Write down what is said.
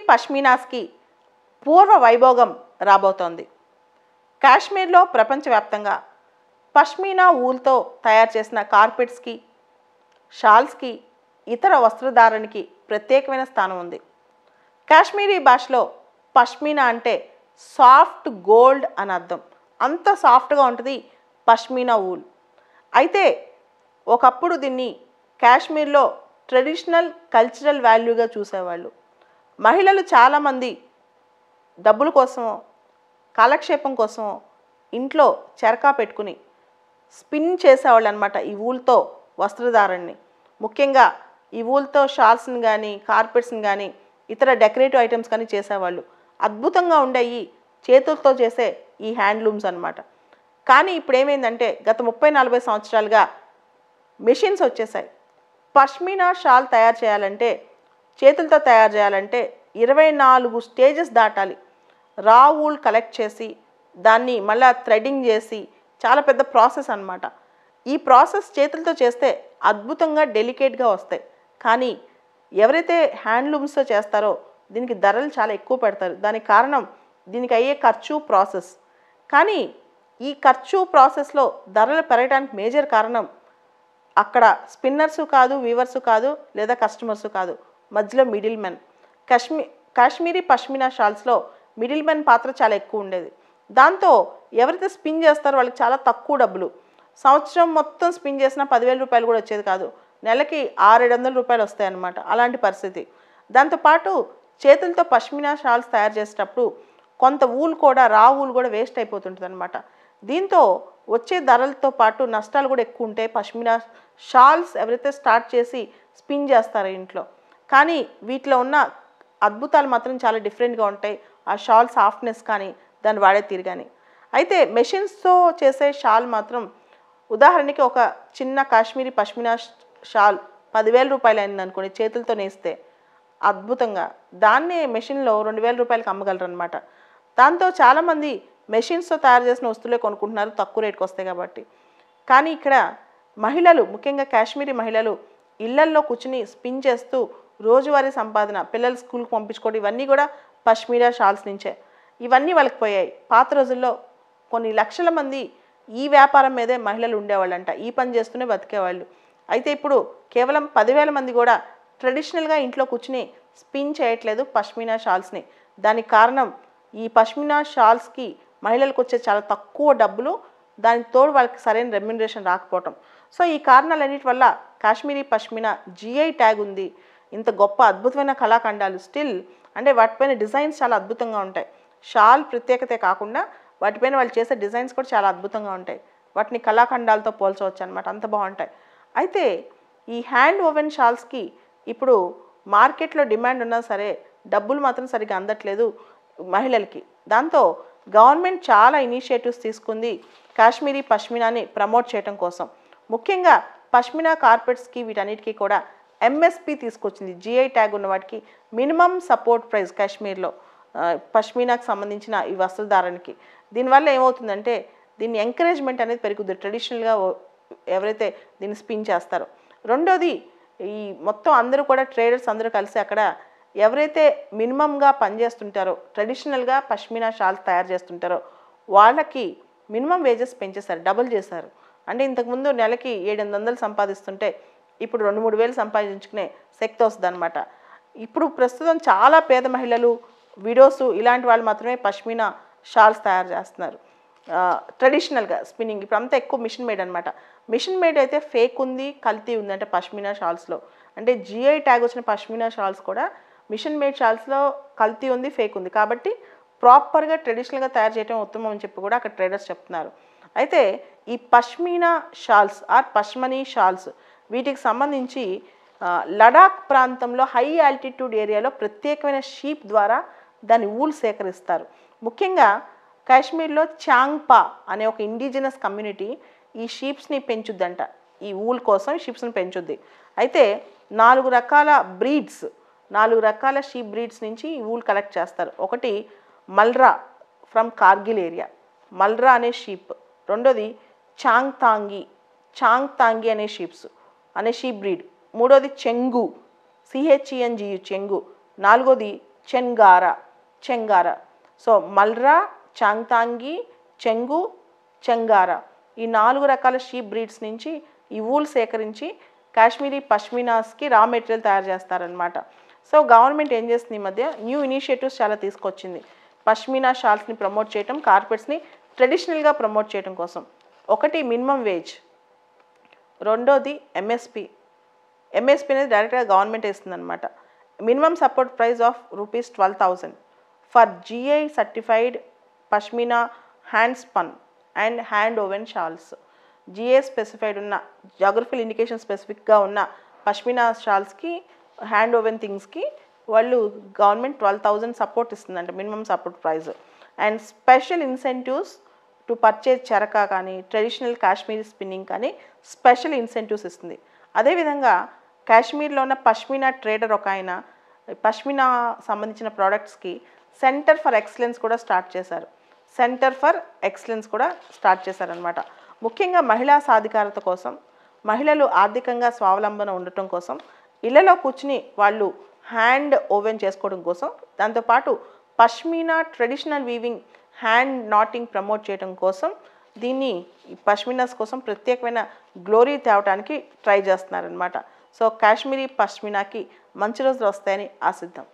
పష్మీనాస్కి పూర్వ వైభోగం రాబోతోంది. కాశ్మీర్లో ప్రపంచవ్యాప్తంగా పష్మీనా ఊల్తో తయారు చేసిన కార్పెట్స్కి, షాల్స్కి, ఇతర వస్త్రధారణకి ప్రత్యేకమైన స్థానం ఉంది. కాశ్మీరీ భాషలో పష్మీనా అంటే సాఫ్ట్ గోల్డ్ అని అర్థం. అంత సాఫ్ట్గా ఉంటుంది పష్మీనా ఊల్. అయితే ఒకప్పుడు దీన్ని కాశ్మీర్లో ట్రెడిషనల్ కల్చరల్ వాల్యూగా చూసేవాళ్ళు. మహిళలు చాలామంది డబ్బుల కోసమో కాలక్షేపం కోసమో ఇంట్లో చెరకా పెట్టుకుని స్పిన్ చేసేవాళ్ళు అనమాట ఈ ఊల్తో వస్త్రధారణని. ముఖ్యంగా ఈ ఊల్తో షాల్స్ని కానీ, కార్పెట్స్ని కానీ, ఇతర డెకరేటివ్ ఐటమ్స్ కానీ చేసేవాళ్ళు. అద్భుతంగా ఉండేవి చేతులతో చేసే ఈ హ్యాండ్లూమ్స్ అనమాట. కానీ ఇప్పుడు ఏమైందంటే గత 30-40 సంవత్సరాలుగా మెషిన్స్ వచ్చేసాయి. పష్మీనా షాల్ తయారు చేయాలంటే, చేతులతో తయారు చేయాలంటే 24 స్టేజెస్ దాటాలి. రా ఊల్ కలెక్ట్ చేసి దాన్ని మళ్ళీ థ్రెడింగ్ చేసి చాలా పెద్ద ప్రాసెస్ అనమాట. ఈ ప్రాసెస్ చేతులతో చేస్తే అద్భుతంగా డెలికేట్గా వస్తాయి. కానీ ఎవరైతే హ్యాండ్లూమ్స్తో చేస్తారో దీనికి ధరలు చాలా ఎక్కువ పెడతారు. దానికి కారణం దీనికి అయ్యే ఖర్చు, ప్రాసెస్. కానీ ఈ ఖర్చు ప్రాసెస్లో ధరలు పెరగడానికి మేజర్ కారణం అక్కడ స్పిన్నర్సు కాదు, వీవర్సు కాదు, లేదా కస్టమర్సు కాదు, మధ్యలో మిడిల్ మెన్. కాశ్మీరీ పష్మీనా షాల్స్లో మిడిల్ మెన్ పాత్ర చాలా ఎక్కువ ఉండేది. దాంతో ఎవరైతే స్పిన్ చేస్తారో వాళ్ళకి చాలా తక్కువ డబ్బులు. సంవత్సరం మొత్తం స్పిన్ చేసినా 10,000 రూపాయలు కూడా వచ్చేది కాదు. నెలకి 600-700 రూపాయలు వస్తాయన్నమాట. అలాంటి పరిస్థితి. దాంతోపాటు చేతులతో పష్మీనా షాల్స్ తయారు చేసేటప్పుడు కొంత ఊలు కూడా, రా ఊలు కూడా వేస్ట్ అయిపోతుంటుంది అనమాట. దీంతో వచ్చే ధరలతో పాటు నష్టాలు కూడా ఎక్కువ ఉంటాయి. పష్మీనా షాల్స్ ఎవరైతే స్టార్ట్ చేసి స్పిన్ చేస్తారో ఇంట్లో. కానీ వీటిలో ఉన్న అద్భుతాలు మాత్రం చాలా డిఫరెంట్గా ఉంటాయి. ఆ షాల్ సాఫ్ట్నెస్ కానీ, దాన్ని వాడే తీరు కానీ. అయితే మెషిన్స్తో చేసే షాల్ మాత్రం, ఉదాహరణకి ఒక చిన్న కాశ్మీరీ పష్మీనా షాల్ 10,000 రూపాయలు అయింది అనుకోండి, చేతులతో నేస్తే అద్భుతంగా దాన్నే మెషిన్లో 2,000 రూపాయలకి అమ్మగలరు అనమాట. దాంతో చాలామంది మెషిన్స్తో తయారు చేసిన వస్తువులే కొనుక్కుంటున్నారు, తక్కువ రేటుకి వస్తాయి కాబట్టి. కానీ ఇక్కడ మహిళలు, ముఖ్యంగా కాశ్మీరీ మహిళలు ఇళ్లల్లో కూర్చుని స్పిన్ చేస్తూ రోజువారీ సంపాదన, పిల్లలు స్కూల్కి పంపించుకోవడం, ఇవన్నీ కూడా పష్మీనా షాల్స్ నుంచే. ఇవన్నీ వాళ్ళకి పోయాయి. పాత రోజుల్లో కొన్ని లక్షల మంది ఈ వ్యాపారం మీదే మహిళలు ఉండేవాళ్ళంట. ఈ పని చేస్తూనే బతికేవాళ్ళు. అయితే ఇప్పుడు కేవలం 10,000 మంది కూడా ట్రెడిషనల్గా ఇంట్లో కూర్చుని స్పిన్ చేయట్లేదు పష్మీనా షాల్స్ని. దానికి కారణం ఈ పష్మీనా షాల్స్కి మహిళలకు వచ్చే చాలా తక్కువ డబ్బులు, దానికి తోడు వాళ్ళకి సరైన రెమ్యునరేషన్ రాకపోవటం. సో ఈ కారణాలన్నిటి వల్ల కాశ్మీరీ పష్మీనా GI ట్యాగ్ ఉంది. ఇంత గొప్ప అద్భుతమైన కళాఖండాలు స్టిల్, అంటే వాటిపైన డిజైన్స్ చాలా అద్భుతంగా ఉంటాయి. షాల్ ప్రత్యేకతే కాకుండా వాటిపైన వాళ్ళు చేసే డిజైన్స్ కూడా చాలా అద్భుతంగా ఉంటాయి. వాటిని కళాఖండాలతో పోల్చవచ్చు అనమాట, అంత బాగుంటాయి. అయితే ఈ హ్యాండ్ ఓవెన్ షాల్స్కి ఇప్పుడు మార్కెట్లో డిమాండ్ ఉన్నా సరే డబ్బులు మాత్రం సరిగ్గా అందట్లేదు మహిళలకి. దాంతో గవర్నమెంట్ చాలా ఇనిషియేటివ్స్ తీసుకుంది కాశ్మీరీ పష్మీనాని ప్రమోట్ చేయడం కోసం. ముఖ్యంగా పష్మీనా కార్పెట్స్కి, వీటన్నిటికీ కూడా MSP తీసుకొచ్చింది. GI ట్యాగ్ ఉన్న వాటికి మినిమం సపోర్ట్ ప్రైస్ కాశ్మీర్లో పష్మీనాకి సంబంధించిన ఈ వస్త్రధారణకి. దీనివల్ల ఏమవుతుందంటే దీన్ని ఎంకరేజ్మెంట్ అనేది పెరుగుతుంది ట్రెడిషనల్గా ఎవరైతే దీన్ని స్పిన్ చేస్తారో. రెండోది, ఈ మొత్తం అందరూ కూడా ట్రేడర్స్ అందరూ కలిసి అక్కడ ఎవరైతే మినిమంగా పనిచేస్తుంటారో, ట్రెడిషనల్గా పష్మీనా షాల్స్ తయారు చేస్తుంటారో వాళ్ళకి మినిమం వేజెస్ పెంచేశారు, డబుల్ చేశారు. అంటే ఇంతకుముందు నెలకి 700 సంపాదిస్తుంటే ఇప్పుడు 2-3 వేలు సంపాదించుకునే శక్తి వస్తుంది అనమాట. ఇప్పుడు ప్రస్తుతం చాలా పేద మహిళలు, విడోస్, ఇలాంటి వాళ్ళు మాత్రమే పష్మీనా షాల్స్ తయారు చేస్తున్నారు ట్రెడిషనల్గా స్పిన్నింగ్. ఇప్పుడు అంతా ఎక్కువ మిషన్ మేడ్ అనమాట. మిషన్ మేడ్ అయితే ఫేక్ ఉంది, కల్తీ ఉంది అంటే పష్మీనా షాల్స్లో. అంటే GI ట్యాగ్ వచ్చిన పష్మీనా షాల్స్ కూడా మిషన్ మేడ్ షాల్స్లో కల్తీ ఉంది, ఫేక్ ఉంది. కాబట్టి ప్రాపర్గా ట్రెడిషనల్గా తయారు చేయడం ఉత్తమం అని చెప్పి కూడా అక్కడ ట్రేడర్స్ చెప్తున్నారు. అయితే ఈ పష్మీనా షాల్స్ ఆర్ పష్మనీ షాల్స్, వీటికి సంబంధించి లడాక్ ప్రాంతంలో హై ఆల్టిట్యూడ్ ఏరియాలో ప్రత్యేకమైన షీప్ ద్వారా దాని ఊలు సేకరిస్తారు. ముఖ్యంగా కాశ్మీర్లో చాంగ్పా అనే ఒక ఇండిజినస్ కమ్యూనిటీ ఈ షీప్స్ని పెంచుద్దంట. ఈ ఊల్ కోసం షీప్స్ని పెంచుద్ది. అయితే 4 రకాల బ్రీడ్స్, 4 రకాల షీప్ బ్రీడ్స్ నుంచి ఈ ఊల్ కలెక్ట్ చేస్తారు. ఒకటి మల్రా ఫ్రమ్ కార్గిల్ ఏరియా, మల్రా అనే షీప్. రెండోది చాంగ్తాంగి అనే షీప్ బ్రీడ్. మూడోది చెంగు, CHENGU చెంగు. నాలుగోది చెంగారా, చెంగారా. సో మల్రా, చాంగ్తాంగి, చెంగు, చెంగారా ఈ 4 రకాల షీప్ బ్రీడ్స్ నుంచి ఈ వూల్ సేకరించి కాశ్మీరీ పష్మినాస్కి రా మెటీరియల్ తయారు చేస్తారనమాట. సో గవర్నమెంట్ ఏం చేస్తుంది ఈ మధ్య న్యూ ఇనిషియేటివ్స్ చాలా తీసుకొచ్చింది. పష్మినా షాల్స్ని ప్రమోట్ చేయటం, కార్పెట్స్ని ట్రెడిషనల్గా ప్రమోట్ చేయడం కోసం. ఒకటి మినిమం వేజ్, రెండోది ఎంఎస్పి. ఎంఎస్పి అనేది డైరెక్ట్గా గవర్నమెంట్ ఇస్తుంది అనమాట. Minimum support price of ₹12,000 for GI certified pashmina hand spun and hand woven shawls. GI specified ఉన్న, జాగ్రఫికల్ ఇండికేషన్ స్పెసిఫిక్గా ఉన్న పష్మినా షాల్స్కి, హ్యాండ్ ఓవెన్ థింగ్స్కి వాళ్ళు గవర్నమెంట్ 12,000 సపోర్ట్ ఇస్తుందంట, minimum support price. And special incentives to purchase charkha కానీ, ట్రెడిషనల్ కాశ్మీరీ స్పిన్నింగ్ కానీ special incentives ఇస్తుంది. అదేవిధంగా కాశ్మీర్లో ఉన్న పష్మినా ట్రేడర్ ఒక ఆయన పష్మినా సంబంధించిన ప్రోడక్ట్స్కి సెంటర్ ఫర్ ఎక్సలెన్స్ కూడా స్టార్ట్ చేశారు. సెంటర్ ఫర్ ఎక్సలెన్స్ కూడా స్టార్ట్ చేశారనమాట. ముఖ్యంగా మహిళా సాధికారత కోసం, మహిళలు ఆర్థికంగా స్వావలంబన ఉండటం కోసం, ఇళ్లలో కూర్చుని వాళ్ళు హ్యాండ్ ఓవెన్ చేసుకోవడం కోసం, దాంతోపాటు pashmina traditional weaving, hand NATing promote చేయడం కోసం దీన్ని పష్మినాస్ కోసం ప్రత్యేకమైన గ్లోరీ తేవడానికి ట్రై చేస్తున్నారనమాట. సో కాశ్మీరీ పష్మినాకి మంచి రోజులు వస్తాయని ఆశిద్దాం.